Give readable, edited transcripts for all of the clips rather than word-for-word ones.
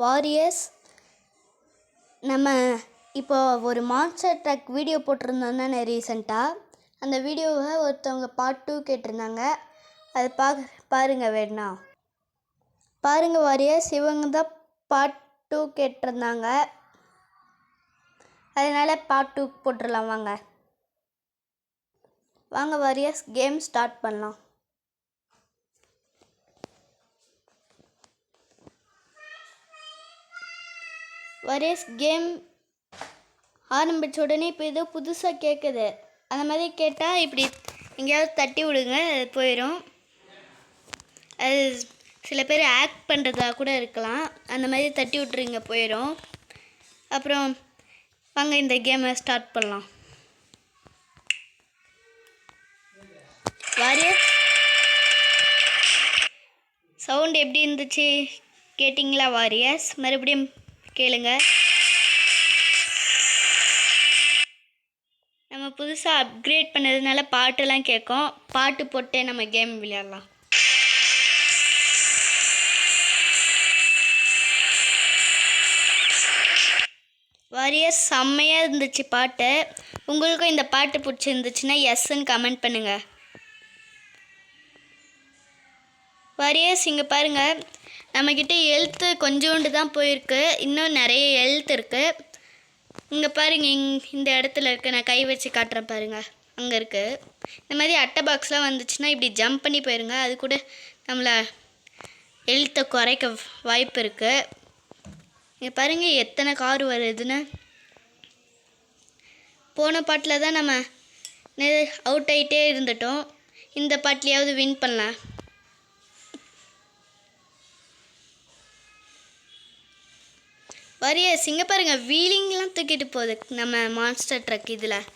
Warriors, நம்ம இப்போ ஒரு மான்ஸ்டர் ட்ரக் வீடியோ போட்டிருந்தோம் தானே ரீசெண்டாக. அந்த வீடியோவை ஒருத்தவங்க பார்ட் 2 கேட்டிருந்தாங்க. அது பாருங்கள் வேணா பாருங்கள் வாரியர்ஸ். இவங்க தான் பார்ட் 2 கேட்டிருந்தாங்க, அதனால் பார்ட் 2 போட்டுடலாம். வாங்க வாரியர்ஸ், கேம் ஸ்டார்ட் பண்ணலாம். வாரியர்ஸ், கேம் ஆரம்பித்த உடனே இப்போ ஏதோ புதுசாக கேட்குது. அந்த மாதிரி கேட்டால் இப்படி எங்கேயாவது தட்டி விடுங்க, அது போயிடும். அது சில பேர் ஆக்ட் பண்ணுறதா கூட இருக்கலாம். அந்த மாதிரி தட்டி விட்ருங்க, போயிடும். அப்புறம் வாங்க இந்த கேமை ஸ்டார்ட் பண்ணலாம். வாரியர்ஸ், சவுண்ட் எப்படி இருந்துச்சு கேட்டிங்களா வாரியர்ஸ்? மறுபடியும் கேளுங்க. நம்ம புதுசாக அப்கிரேட் பண்ணதுனால பாட்டெல்லாம் கேட்கும். பாட்டு போட்டே நம்ம கேம் விளையாடலாம். வாரியர்ஸ், செம்மையாக இருந்துச்சு பாட்டு. உங்களுக்கும் இந்த பாட்டு பிடிச்சிருந்துச்சுன்னா எஸ்ன்னு கமெண்ட் பண்ணுங்கள். வாரியர்ஸ், இங்கே பாருங்கள், நம்மக்கிட்ட எழுத்து கொஞ்சோண்டு தான் போயிருக்கு. இன்னும் நிறைய எழுத்து இருக்குது. இங்கே பாருங்கள், இந்த இடத்துல இருக்குது. நான் கை வச்சு காட்டுறேன் பாருங்கள், அங்கே இருக்குது. இந்த மாதிரி அட்டை பாக்ஸ்லாம் வந்துச்சுன்னா இப்படி ஜம்ப் பண்ணி போயிருங்க. அது கூட நம்மளை எழுத்தை குறைக்க வாய்ப்பு இருக்குது. இங்கே பாருங்கள் எத்தனை கார் வருதுன்னு. போன பாட்டில் தான் நம்ம அவுட் ஆகிட்டே இருந்துட்டோம். இந்த பாட்டிலையாவது வின் பண்ணலாம். வாரியர்ஸ், இங்கே பாருங்கள், வீலிங்லாம் தூக்கிட்டு போகுது நம்ம மான்ஸ்டர் ட்ரக். இதில்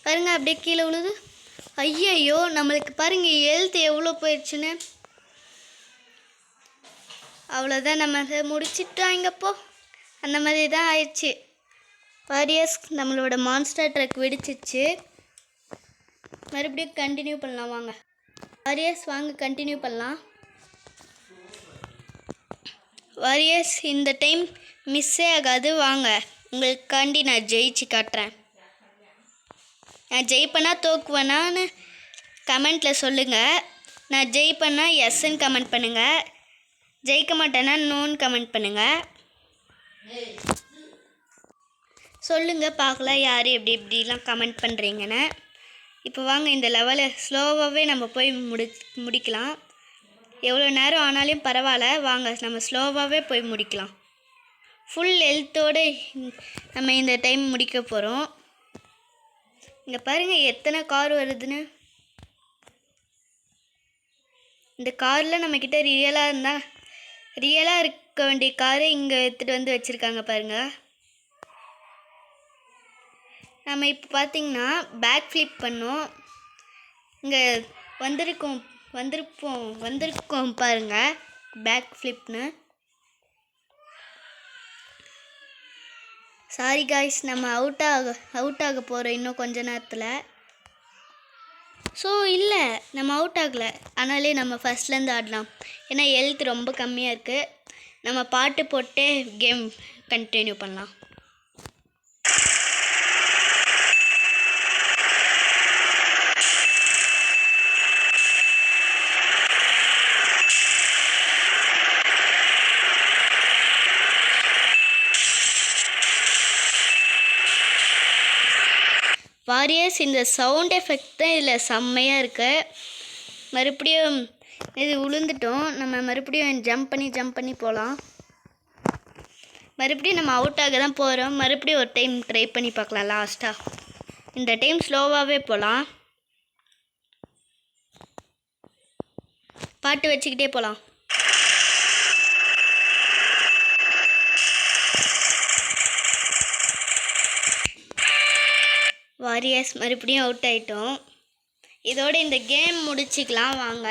பாருங்கள், அப்படியே கீழே விழுது. ஐயையோ, நம்மளுக்கு பாருங்கள் எழுத்து எவ்வளோ போயிடுச்சுன்னு. அவ்வளோதான், நம்ம அதை முடிச்சிட்டாங்கப்போ. அந்த மாதிரி தான் ஆயிடுச்சு. வாரியர்ஸ், நம்மளோட மான்ஸ்டர் ட்ரக் வெடிச்சிச்சு. மறுபடியும் கண்டினியூ பண்ணலாம் வாங்க. வாரியர்ஸ், வாங்க கண்டினியூ பண்ணலாம். வாரியர்ஸ், இந்த டைம் மிஸ்ஸே ஆகாது. வாங்க, உங்களுக்காண்டி நான் ஜெயிச்சு காட்டுறேன். நான் ஜெயிப்பேனா தோக்குவேனான்னு கமெண்ட்டில் சொல்லுங்கள். நான் ஜெயிப்பேன்னா எஸ்ன்னு கமெண்ட் பண்ணுங்கள். ஜெயிக்க மாட்டேன்னா நோன்னு கமெண்ட் பண்ணுங்கள். சொல்லுங்கள் பார்க்கலாம் யார் எப்படி எப்படிலாம் கமெண்ட் பண்ணுறீங்கன்னு. இப்போ வாங்க, இந்த லெவலை ஸ்லோவாகவே நம்ம போய் முடிக்கலாம். எவ்வளோ நேரம் ஆனாலும் பரவாயில்ல, வாங்க நம்ம ஸ்லோவாகவே போய் முடிக்கலாம். ஃபுல் ஹெல்த்தோடு நம்ம இந்த டைம் முடிக்க போகிறோம். இங்கே பாருங்கள் எத்தனை கார் வருதுன்னு. இந்த காரில் நம்மக்கிட்ட ரியலாக இருக்க வேண்டிய காரை இங்கே எடுத்துகிட்டு வந்து வச்சுருக்காங்க பாருங்கள். நம்ம இப்போ பார்த்திங்கன்னா பேக் ஃப்ளிப் பண்ணோம். இங்கே வந்திருக்கோம் பாருங்கள், பேக் ஃப்ளிப்னு. சாரி காய்ஸ், நம்ம அவுட் ஆக போகிறோம் இன்னும் கொஞ்ச நேரத்தில். ஸோ இல்லை, நம்ம அவுட் ஆகலை, ஆனாலே நம்ம ஃபஸ்ட்லேருந்து ஆடலாம். ஏன்னா ஹெல்த் ரொம்ப கம்மியாக இருக்குது. நம்ம பாட்டு போட்டே கேம் கண்டினியூ பண்ணலாம். வாரியர்ஸ், இந்த சவுண்ட் எஃபெக்ட் தான் இதில் செம்மையாக இருக்குது. மறுபடியும் இது விழுந்துட்டோம். நம்ம மறுபடியும் ஜம்ப் பண்ணி போகலாம். மறுபடியும் நம்ம அவுட் ஆக தான் போகிறோம். மறுபடியும் ஒரு டைம் ட்ரை பண்ணி பார்க்கலாம் லாஸ்ட்டாக. இந்த டைம் ஸ்லோவாகவே போகலாம். பாட்டு வச்சுக்கிட்டே போகலாம். வாரியர்ஸ், மறுபடியும் அவுட் ஆகிட்டோம். இதோடு இந்த கேம் முடிச்சிக்கலாம் வாங்க.